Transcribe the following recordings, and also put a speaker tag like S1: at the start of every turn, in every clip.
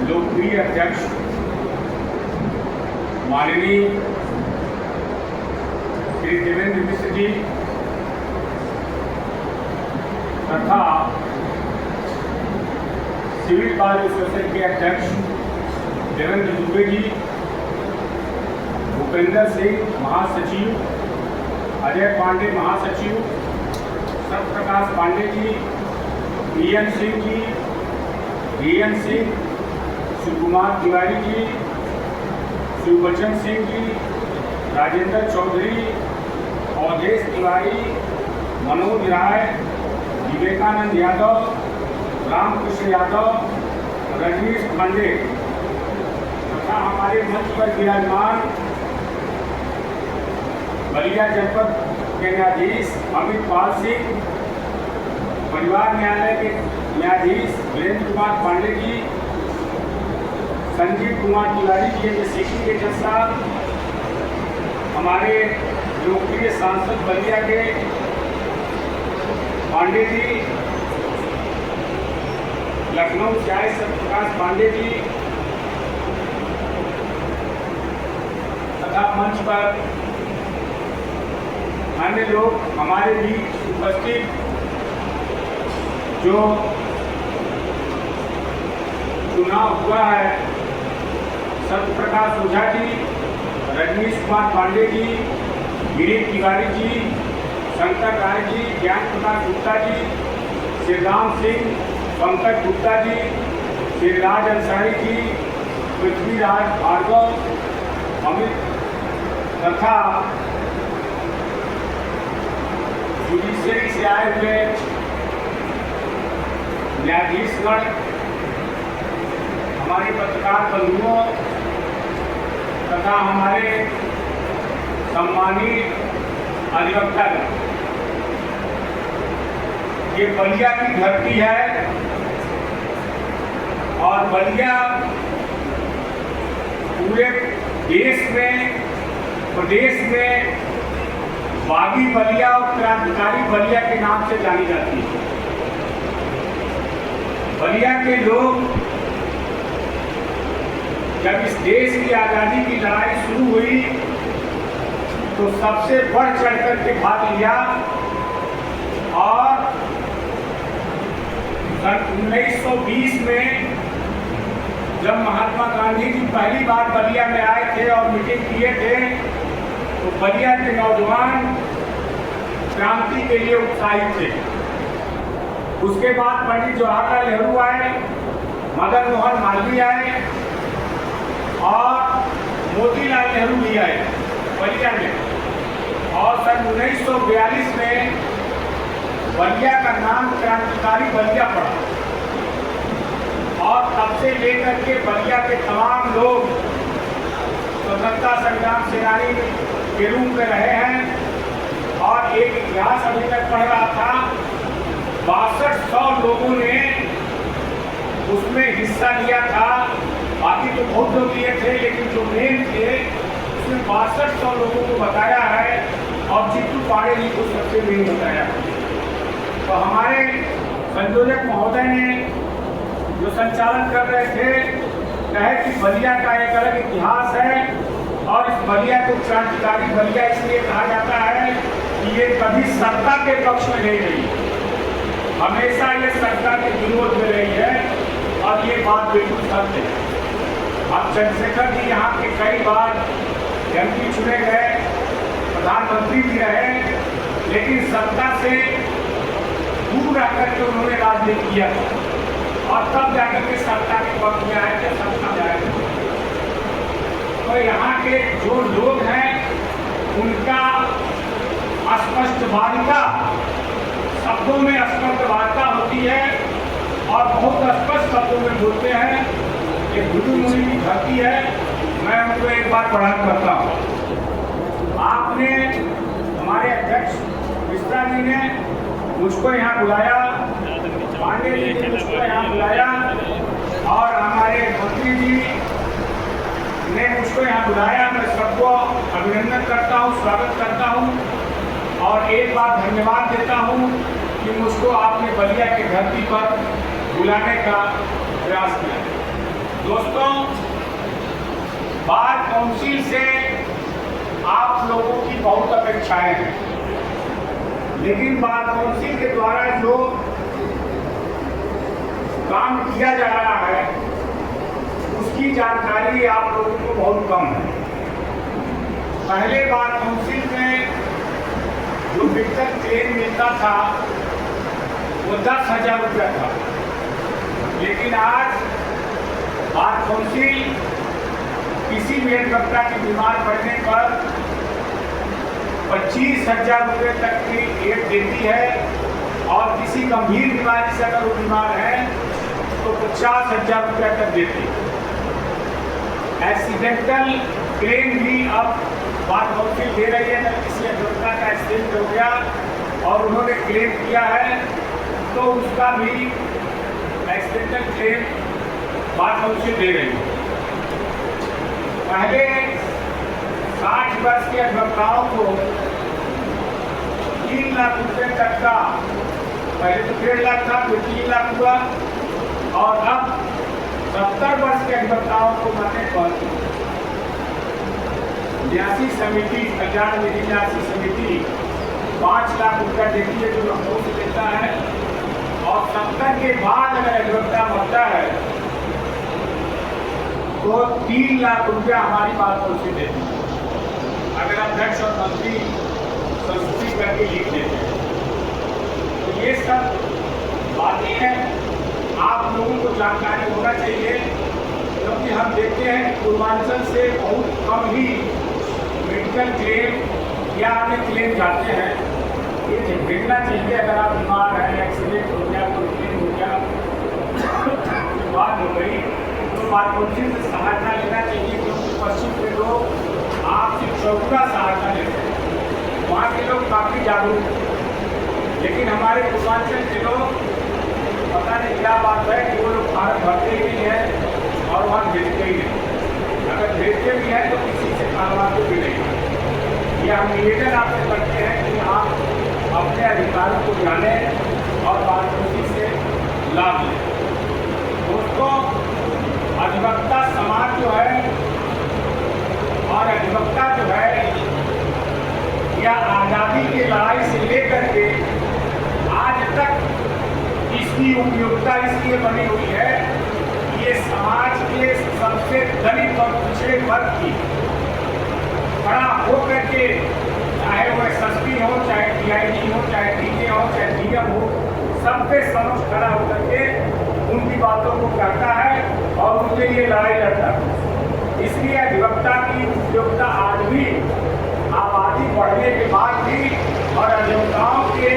S1: लोकप्रिय अध्यक्ष माननीय श्री देवेंद्र मिश्र जी तथा सिविल बार एसोसिएशन के अध्यक्ष देवेंद्र दुबे जी, भूपेंद्र सिंह महासचिव, अजय पांडे महासचिव, सत्यप्रकाश पांडे जी, बीएन सिंह जी, बीएन सिंह, शिवकुमार तिवारी जी, शिवबचन सिंह जी, राजेंद्र चौधरी, अवधेश तिवारी, मनोज राय, विवेकानंद यादव, रामकृष्ण यादव, रजनीश पांडे तथा हमारे मंच पर विराजमान बलिया जनपद के न्यायाधीश अमित पाल सिंह, परिवार न्यायालय के न्यायाधीश वीरेंद्र कुमार पांडे जी, संजीव कुमार तिवारी जी के सीटी के जज साहब, हमारे लोकप्रिय सांसद बलिया के पांडे जी, लखनऊ से आए सत्यप्रकाश पांडे जी तथा मंच पर अन्य लोग हमारे बीच उपस्थित जो चुनाव हुआ है, सत्यप्रकाश ओझा जी, रजनीश कुमार पांडे जी, गिरीश तिवारी जी, शंकर राय जी, ज्ञान प्रकाश गुप्ता जी, श्रीराम सिंह, पंकज गुप्ता जी, श्रीराज अंसारी जी, पृथ्वीराज भार्गव, अमित तथा जुडिशरी से आए हुए न्यायाधीशगण, हमारे पत्रकार बंधुओं तथा हमारे सम्मानित अधिवक्तागण। ये बलिया की धरती है और बलिया पूरे देश में, प्रदेश में बागी बलिया और क्रांतिकारी बलिया के नाम से जानी जाती है। बलिया के लोग जब इस देश की आज़ादी की लड़ाई शुरू हुई तो सबसे बढ़ चढ़ करके भाग लिया और सन 1920 में जब महात्मा गांधी जी पहली बार बलिया में आए थे और मीटिंग किए थे तो बलिया के नौजवान क्रांति के लिए उत्साहित थे। उसके बाद पंडित जवाहरलाल नेहरू आए, मदन मोहन मालवीय आए और मोतीलाल नेहरू भी आए बलिया में। और सन 1942 में बलिया का नाम क्रांतिकारी बलिया पड़ा और तब से लेकर के बलिया के तमाम लोग स्वतंत्रता संग्राम सेनानी के रूप में रहे हैं। और एक इतिहास अभी तक पढ़ रहा था, 6200 लोगों ने उसमें हिस्सा लिया था। बाकी तो बहुत लोग लिए थे लेकिन जो मेन थे उसमें 6200 लोगों को बताया है और चित्तू पाड़े जी को सबसे मेन बताया। तो हमारे संयोजक महोदय ने जो संचालन कर रहे थे कहे कि बलिया का एक अलग इतिहास है और इस बलिया को क्रांतिकारी बलिया इसलिए कहा जाता है कि ये कभी सत्ता के पक्ष में नहीं रही, हमेशा ये सत्ता के विरोध में रही है और ये बात बिल्कुल सत्य है। अब चंद्रशेखर जी यहाँ के कई बार एमपी चुने गए, प्रधानमंत्री भी रहे, लेकिन सत्ता से दूर रहकर के उन्होंने राजनीति किया और तब जाकर के सत्ता के पक्ष में आए थे, सत्ता में आए थे। तो यहाँ के जो लोग हैं उनका स्पष्ट वार्ता, शब्दों में स्पष्ट वार्ता होती है और बहुत स्पष्ट शब्दों में बोलते हैं। ये गुरु मुनि की धरती है। मैं उनको एक बार प्रणाम करता हूँ। आपने, हमारे अध्यक्ष मिश्रा जी ने मुझको यहाँ बुलाया, पांडे जी ने मुझको यहाँ बुलाया और हमारे मंत्री जी ने मुझको यहाँ बुलाया। मैं सबको अभिनंदन करता हूँ, स्वागत करता हूँ और एक बार धन्यवाद देता हूँ कि मुझको आपने बलिया की धरती पर बुलाने का प्रयास किया। दोस्तों, बार काउंसिल से आप लोगों की बहुत अपेक्षाएं हैं, लेकिन बार काउंसिल के द्वारा जो काम किया जा रहा है उसकी जानकारी आप लोगों को बहुत कम है। पहले बार काउंसिल में जो विकल्प क्लेम मिलता था वो 10,000 रुपया था, लेकिन आज बार काउंसिल किसी भी अधिवक्ता की बीमार पड़ने पर 25,000 रुपये तक की एड देती है, और किसी गंभीर बीमारी से अगर वो बीमार है तो 50,000 रुपये तक देती है। एक्सीडेंटल क्लेम भी अब बार काउंसिल दे रही है। अगर किसी अधिवक्ता का एक्सीडेंट हो गया और उन्होंने क्लेम किया है तो उसका भी एक्सीडेंटल क्लेम बार काउंसिल दे रही है। पहले 60 वर्ष के अधिवक्ताओं को 3 लाख रुपये तक का, पहले तो 1.5 लाख था, फिर 3 लाख हुआ, और अब 70 वर्ष के अधिवक्ताओं को मरने पर न्यासी समिति, कल्याण निधि न्यासी समिति 5 लाख रुपया देती है, जो लखनऊ से देता है, और 70 के बाद अगर अधिवक्ता मरता है तो 3 लाख रुपया हमारी बार काउंसिल देती है, अगर अध्यक्ष और मंत्री संस्तुति करके लिख देते हैं। तो ये सब बातें हैं, आप लोगों को जानकारी होना चाहिए, क्योंकि हम देखते हैं कि पूर्वांचल से बहुत कम ही मेडिकल क्लेम या अन्य क्लेम जाते हैं। ये देखना चाहिए, अगर आप बीमार हैं, एक्सीडेंट हो गया, कोई क्लेम हो गया, बात हो गई, तो बार काउंसिल से सहायता लेना चाहिए, क्योंकि पश्चिम के लोग आपसे चौगुना सहायता लेते हैं। वहाँ के लोग काफ़ी जागरूक हैं, लेकिन हमारे पूर्वांचल के लोग पता नहीं क्या बात है कि वो लोग फार्म भरते ही नहीं है और वहाँ भेजते ही नहीं। अगर भेजते भी हैं तो किसी से कारोबार भी नहीं। यह हम निवेदन आपसे करते हैं कि आप अपने अधिकारों को जानें और बार काउंसिल से लाभ लें। दोस्तों, अधिवक्ता समाज जो है और अधिवक्ता जो है, यह आज़ादी की लड़ाई से लेकर के आज तक इसकी उपयोगिता इसलिए बनी हुई है, ये समाज के सबसे दलित और पिछड़े वर्ग की खड़ा होकर के, चाहे वो एसएसपी हो, चाहे डीआईजी हो, चाहे डीजे हो, चाहे डीएम हो, सबके समक्ष खड़ा होकर के उनकी बातों को कहता है और उनके लिए लड़ाई लड़ता है। इसलिए अधिवक्ता की उपयोगिता आज भी आबादी बढ़ने के बाद भी और अधिवक्ताओं के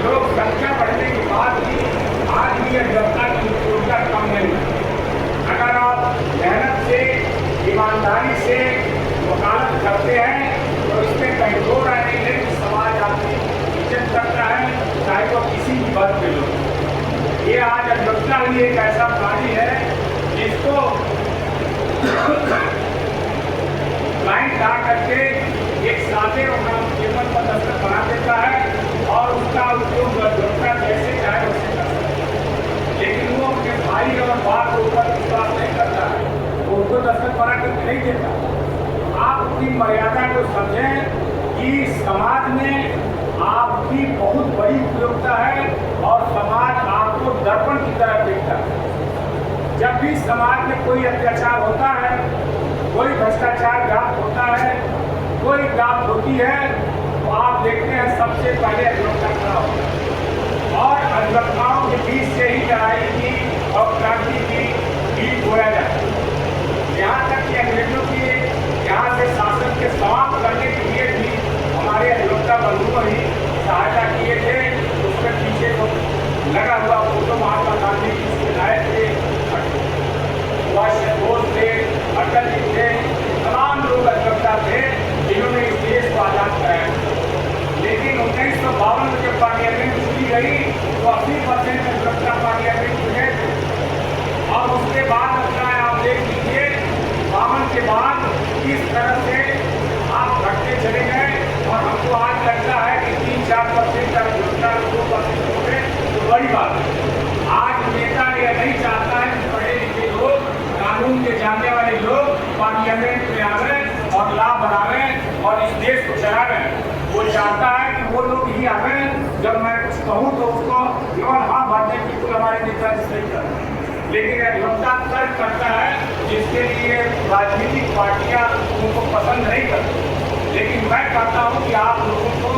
S1: लोक संख्या बढ़ने के बाद भी आज भी अधिवक्ता की उपयोगिता कम नहीं है। अगर आप मेहनत से, ईमानदारी से वकालत करते हैं तो इसमें कहीं दो राय नहीं है कि समाज आपकी इज्जत करता है, चाहे वो किसी भी वर्ग के लोग। ये आज अधिवक्ता ही एक ऐसा प्राणी है जिसको क्लाइंट ला करके एक सादे और पेपर पर दस्तखत बना देता है और उसका उपयोग अधिवक्ता जैसे चाहे वैसे कर सकता है, लेकिन वो अपने भाई और बाप के ऊपर विश्वास नहीं करता है, वो उनको दस्तखत बना करके नहीं देता। आप अपनी मर्यादा को समझें कि समाज में आपकी बहुत बड़ी उपयोगिता है और समाज आपको दर्पण की तरह देखता है। जब भी समाज में कोई अत्याचार होता है, कोई भ्रष्टाचार व्याप्त होता है, कोई व्याप्त होती है, तो आप देखते हैं सबसे पहले अधिवक्ता खड़ा होता है और अधिवक्ताओं के बीच से ही लड़ाई की और क्रांति की बीज बोया जाता है। यहाँ तक कि अंग्रेजों की यहाँ से शासन के समाप्त करने के लिए भी हमारे अधिवक्ता बंधुओं ही सहायता किए थे। उसके पीछे तो लगा हुआ फोटो महात्मा गांधी जी लाए थे, सुभाष चंद्र बोस थे, अटल जी थे, तमाम लोग अधिवक्ता थे जिन्होंने इस देश को आज़ाद कराया। लेकिन 1952 में जब पार्लियामेंट चुनी गई तो 80% अधिवक्ता पार्लियामेंट कहूँ तो उसको केवल हाँ बातें बिल्कुल हमारे नेता सही कर रहे हैं, लेकिन लंबा तर्क करता है जिसके लिए राजनीतिक पार्टियां उनको पसंद नहीं करती। लेकिन मैं कहता हूँ कि आप लोगों को